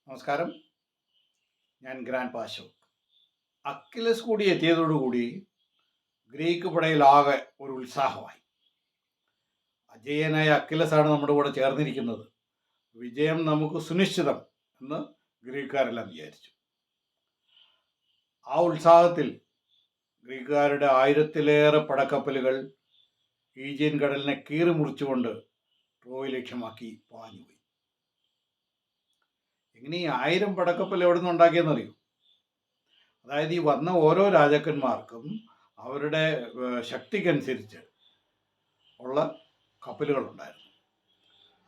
നമസ്കാരം. ഞാൻ grand പാഷോ. Achilles കൂടി എത്തിയതോടുകൂടി ഗ്രീക്ക് പടയിലാകെ ഒരു ഉത്സാഹമായി. അജയ്യനായ അക്കിലസാണ് നമ്മുടെ കൂടെ ചേർന്നിരിക്കുന്നത്, വിജയം നമുക്ക് സുനിശ്ചിതം എന്ന് ഗ്രീക്കുകാരെല്ലാം വിചാരിച്ചു. ആ ഉത്സാഹത്തിൽ ഗ്രീക്കുകാരുടെ 1000-ലേറെ പടക്കപ്പലുകൾ ഈജിയൻ കടലിനെ കീറി മുറിച്ചുകൊണ്ട് ട്രോയ് ലക്ഷ്യമാക്കി പാഞ്ഞുപോയി. ഇങ്ങനെ ഈ 1000 പടക്കപ്പൽ എവിടെ നിന്ന് ഉണ്ടാക്കിയെന്നറിയൂ? അതായത് ഈ വന്ന ഓരോ രാജാക്കന്മാർക്കും അവരുടെ ശക്തിക്കനുസരിച്ച് ഉള്ള കപ്പലുകളുണ്ടായിരുന്നു.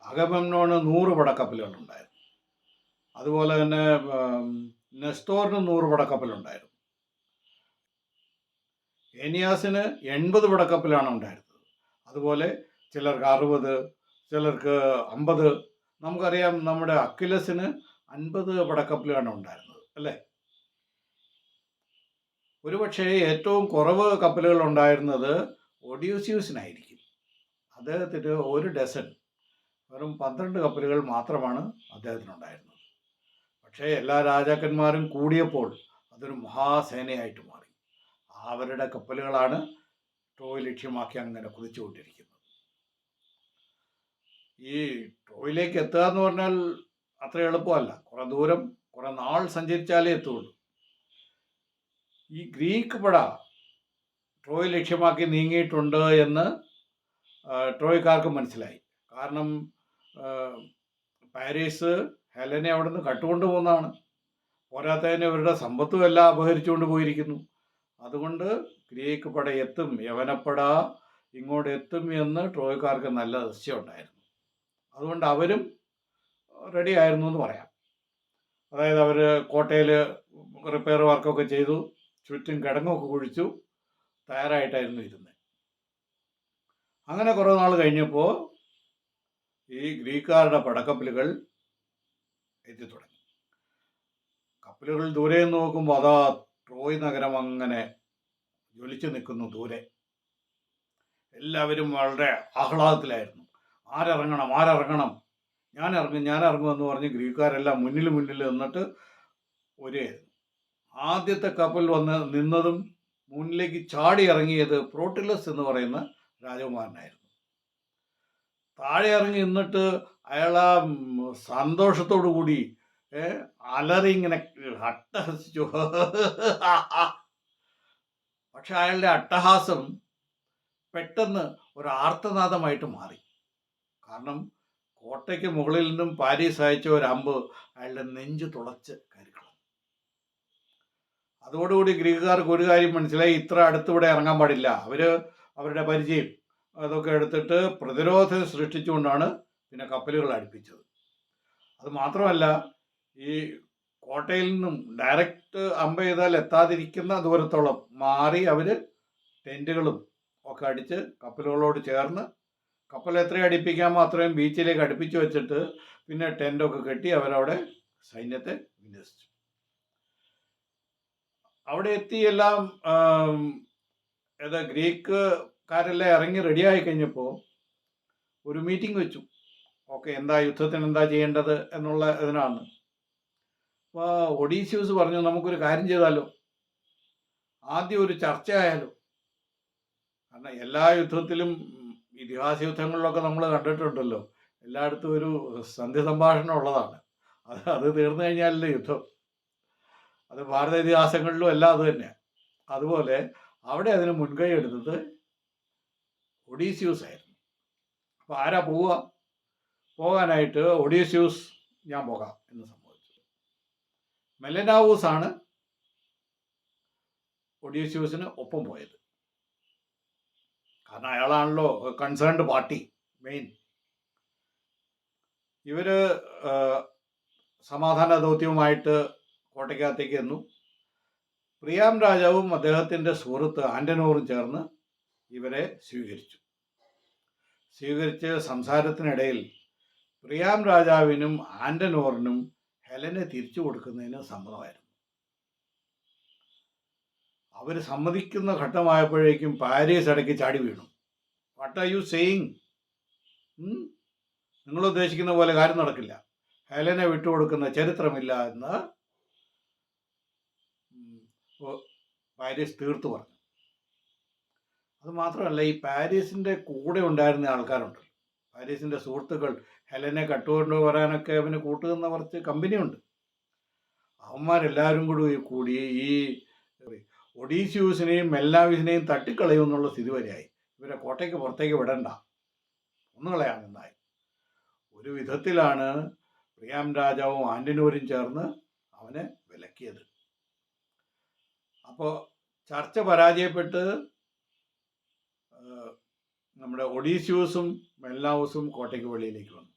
അഗമെമ്നോന് 100 പടക്കപ്പലുകളുണ്ടായിരുന്നു. അതുപോലെ തന്നെ നെസ്തോറിന് 100 പടക്കപ്പലുണ്ടായിരുന്നു. ഏനിയാസിന് 80 പടക്കപ്പലാണ് ഉണ്ടായിരുന്നത്. അതുപോലെ ചിലർക്ക് 60, ചിലർക്ക് 50. നമുക്കറിയാം നമ്മുടെ അക്കിലസിന് 50 പടക്കപ്പലാണ് ഉണ്ടായിരുന്നത്, അല്ലേ? ഒരുപക്ഷെ ഏറ്റവും കുറവ് കപ്പലുകൾ ഉണ്ടായിരുന്നത് ഒഡ്യൂസിയസിനായിരിക്കും. അദ്ദേഹത്തിന് 1 ഡസൻ, വെറും 12 കപ്പലുകൾ മാത്രമാണ് അദ്ദേഹത്തിനുണ്ടായിരുന്നത്. പക്ഷേ എല്ലാ രാജാക്കന്മാരും കൂടിയപ്പോൾ അതൊരു മഹാസേനയായിട്ട് മാറി. അവരുടെ കപ്പലുകളാണ് ട്രോയ് ലക്ഷ്യമാക്കി അങ്ങനെ കുതിച്ചുകൊണ്ടിരിക്കുന്നത്. ഈ ട്രോയിലേക്ക് എത്തുക എന്ന് പറഞ്ഞാൽ അത്ര എളുപ്പമല്ല. കുറെ ദൂരം, കുറെ നാൾ സഞ്ചരിച്ചാലേ എത്തുള്ളൂ. ഈ ഗ്രീക്ക് പട ട്രോയ് ലക്ഷ്യമാക്കി നീങ്ങിയിട്ടുണ്ട് എന്ന് ട്രോയ്ക്കാർക്ക് മനസ്സിലായി. കാരണം പാരീസ് ഹെലനെ അവിടെ നിന്ന് കട്ടുകൊണ്ടു പോകുന്നതാണ്. പോരാത്തതിന് ഇവരുടെ സമ്പത്തും എല്ലാം അപഹരിച്ചുകൊണ്ട് പോയിരിക്കുന്നു. അതുകൊണ്ട് ഗ്രീക്ക് പട എത്തും, യവനപ്പട ഇങ്ങോട്ട് എത്തും എന്ന് ട്രോയ്ക്കാർക്ക് നല്ല നിശ്ചയമുണ്ടായിരുന്നു. അതുകൊണ്ട് അവരും റെഡി ആയിരുന്നു എന്ന് പറയാം. അതായത് അവർ കോട്ടയിൽ റിപ്പയർ വർക്കൊക്കെ ചെയ്തു, ചുറ്റും കിടങ്ങൊക്കെ കുഴിച്ചു, തയ്യാറായിട്ടായിരുന്നു ഇരുന്നത്. അങ്ങനെ കുറേ നാൾ കഴിഞ്ഞപ്പോൾ ഈ ഗ്രീക്കുകാരുടെ പടക്കപ്പലുകൾ എത്തിത്തുടങ്ങി. കപ്പലുകൾ ദൂരെ നിന്ന് നോക്കുമ്പോൾ അതാ ട്രോയ് നഗരം അങ്ങനെ ജ്വലിച്ചു നിൽക്കുന്നു ദൂരെ. എല്ലാവരും വളരെ ആഹ്ലാദത്തിലായിരുന്നു. ആരിറങ്ങണം, ഞാനിറങ്ങും എന്ന് പറഞ്ഞ് ഗ്രീക്കുകാരെല്ലാം മുന്നിൽ നിന്നിട്ട് ഒരേയായിരുന്നു. ആദ്യത്തെ കപ്പൽ വന്ന് നിന്നതും മുന്നിലേക്ക് ചാടി ഇറങ്ങിയത് പ്രോട്ടിലസ് എന്ന് പറയുന്ന രാജകുമാരനായിരുന്നു. താഴെ ഇറങ്ങി നിന്നിട്ട് അയാൾ ആ സന്തോഷത്തോടു കൂടി അലറി ഇങ്ങനെ അട്ടഹസിച്ചു. പക്ഷെ അയാളുടെ അട്ടഹാസം പെട്ടെന്ന് ഒരു ആർത്തനാദമായിട്ട് മാറി. കാരണം കോട്ടയ്ക്ക് മുകളിൽ നിന്നും പാരീസ് അയച്ച ഒരു അമ്പ് അയാളുടെ നെഞ്ച് തുളച്ച് കയറിക്കളഞ്ഞു. അതോടുകൂടി ഗ്രീക്കുകാർക്ക് ഒരു കാര്യം മനസ്സിലായി, ഇത്ര അടുത്തിവിടെ ഇറങ്ങാൻ പാടില്ല. അവരുടെ പരിചയം അതൊക്കെ എടുത്തിട്ട് പ്രതിരോധം സൃഷ്ടിച്ചുകൊണ്ടാണ് പിന്നെ കപ്പലുകൾ അടുപ്പിച്ചത്. അത് മാത്രമല്ല, ഈ കോട്ടയിൽ നിന്നും ഡയറക്റ്റ് അമ്പ് ചെയ്താൽ എത്താതിരിക്കുന്ന ദൂരത്തോളം മാറി അവർ ടെൻറ്റുകളും ഒക്കെ അടിച്ച് കപ്പലുകളോട് ചേർന്ന് കപ്പൽ എത്രയും അടുപ്പിക്കാമോ അത്രയും ബീച്ചിലേക്ക് അടുപ്പിച്ച് വെച്ചിട്ട് പിന്നെ ടെൻ്റൊക്കെ കെട്ടി അവരവിടെ സൈന്യത്തെ വിന്യസിച്ചു. അവിടെ എത്തി എല്ലാം ഗ്രീക്കുകാരെല്ലാം ഇറങ്ങി റെഡിയായി കഴിഞ്ഞപ്പോൾ ഒരു മീറ്റിംഗ് വെച്ചു. ഓക്കെ, യുദ്ധത്തിന് എന്താ ചെയ്യേണ്ടത് എന്നുള്ള ഇതിനാണ്. അപ്പോൾ ഒഡീസിയസ് പറഞ്ഞു, നമുക്കൊരു കാര്യം ചെയ്താലോ, ആദ്യം ഒരു ചർച്ച ആയാലോ. കാരണം എല്ലാ യുദ്ധത്തിലും ഇതിഹാസ യുദ്ധങ്ങളിലൊക്കെ നമ്മൾ കണ്ടിട്ടുണ്ടല്ലോ, എല്ലായിടത്തും ഒരു സന്ധി സംഭാഷണം ഉള്ളതാണ്. അത് തീർന്നു കഴിഞ്ഞാലല്ലേ യുദ്ധം. അത് ഭാരത ഇതിഹാസങ്ങളിലും എല്ലാം അത് തന്നെയാണ്. അതുപോലെ അവിടെ അതിന് മുൻകൈ എടുത്തത് ഒഡീസിയൂസ് ആയിരുന്നു. അപ്പോൾ ആരാ പോകാനായിട്ട്? ഒഡീസിയൂസ് ഞാൻ പോകാം എന്ന് സമ്മതിച്ചു. മെലനാവൂസ് ആണ് ഒഡീസിയൂസിന് ഒപ്പം പോയത്. കാരണം അയാളാണല്ലോ കൺസേൺഡ് പാർട്ടി മെയിൻ. ഇവര് സമാധാന ദൗത്യവുമായിട്ട് കോട്ടയ്ക്കകത്തേക്ക് എന്നു. പ്രിയാം രാജാവും അദ്ദേഹത്തിൻ്റെ സുഹൃത്ത് ആൻ്റനോറും ചേർന്ന് ഇവരെ സ്വീകരിച്ച് സംസാരത്തിനിടയിൽ പ്രിയാം രാജാവിനും ആൻ്റനോറിനും ഹെലനെ തിരിച്ചു കൊടുക്കുന്നതിന് സമ്മതമായിരുന്നു. അവർ സമ്മതിക്കുന്ന ഘട്ടമായപ്പോഴേക്കും പാരീസ് ഇടയ്ക്ക് ചാടി വീണു. What are you saying? നിങ്ങൾ ഉദ്ദേശിക്കുന്ന പോലെ കാര്യം നടക്കില്ല. ഹെലനെ വിട്ടുകൊടുക്കുന്ന ചരിത്രമില്ല എന്ന് പാരീസ് തീർത്തു പറഞ്ഞു. അത് മാത്രമല്ല, ഈ പാരീസിൻ്റെ കൂടെ ഉണ്ടായിരുന്ന ആൾക്കാരുണ്ട്, പാരീസിൻ്റെ സുഹൃത്തുക്കൾ, ഹെലനെ കട്ടുകൊണ്ട് വരാനൊക്കെ അവന് കൂട്ടുന്ന കുറച്ച് കമ്പനിയുണ്ട്. അവന്മാരെല്ലാവരും കൂടി ഈ ഒഡീസ്യൂസിനെയും മെല്ലാവിസിനെയും തട്ടിക്കളയും എന്നുള്ള സ്ഥിതി വരെയായി. ഇവരെ കോട്ടയ്ക്ക് പുറത്തേക്ക് വിടണ്ട, ഒന്നുകളയാണ് നന്നായി. ഒരു വിധത്തിലാണ് പ്രിയാം രാജാവും ആൻ്റനൂരും ചേർന്ന് അവനെ വിലക്കിയത്. അപ്പോൾ ചർച്ച പരാജയപ്പെട്ട് നമ്മുടെ ഒഡീസ്യൂസും മെല്ലാവൂസും കോട്ടയ്ക്ക് വെളിയിലേക്ക് വന്നു.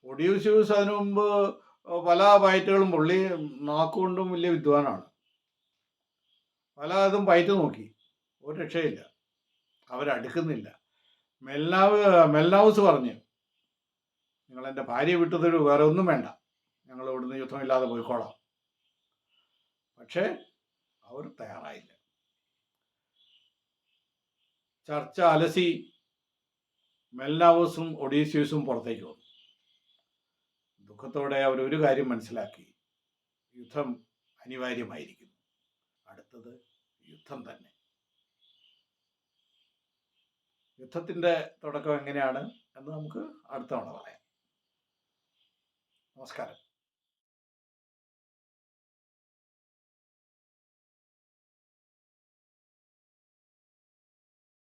ഒഡീസ്യൂസ് അതിനു മുമ്പ് പല പയറ്റുകളും പുള്ളി നാക്കുകൊണ്ടും വലിയ വിദ്വാനാണ്. പല ഇതും പയറ്റ് നോക്കി, ഒരു രക്ഷയില്ല, അവരടുക്കുന്നില്ല. മെല്ലാവൂസ് പറഞ്ഞു, നിങ്ങളെൻ്റെ ഭാര്യയെ വിട്ടുതരൂ, വേറെ ഒന്നും വേണ്ട, ഞങ്ങൾ ഇവിടുന്ന് യുദ്ധമില്ലാതെ പോയിക്കോളാം. പക്ഷേ അവർ തയ്യാറായില്ല. ചർച്ച അലസി മെല്ലാവൂസും ഒഡീസ്യൂസും പുറത്തേക്ക് വന്നു. ദുഃഖത്തോടെ അവർ ഒരു കാര്യം മനസ്സിലാക്കി, യുദ്ധം അനിവാര്യമായിരിക്കുന്നു. അടുത്തത് യുദ്ധം തന്നെ. യുദ്ധത്തിൻ്റെ തുടക്കം എങ്ങനെയാണ് എന്ന് നമുക്ക് അടുത്ത തവണ പറയാം. നമസ്കാരം.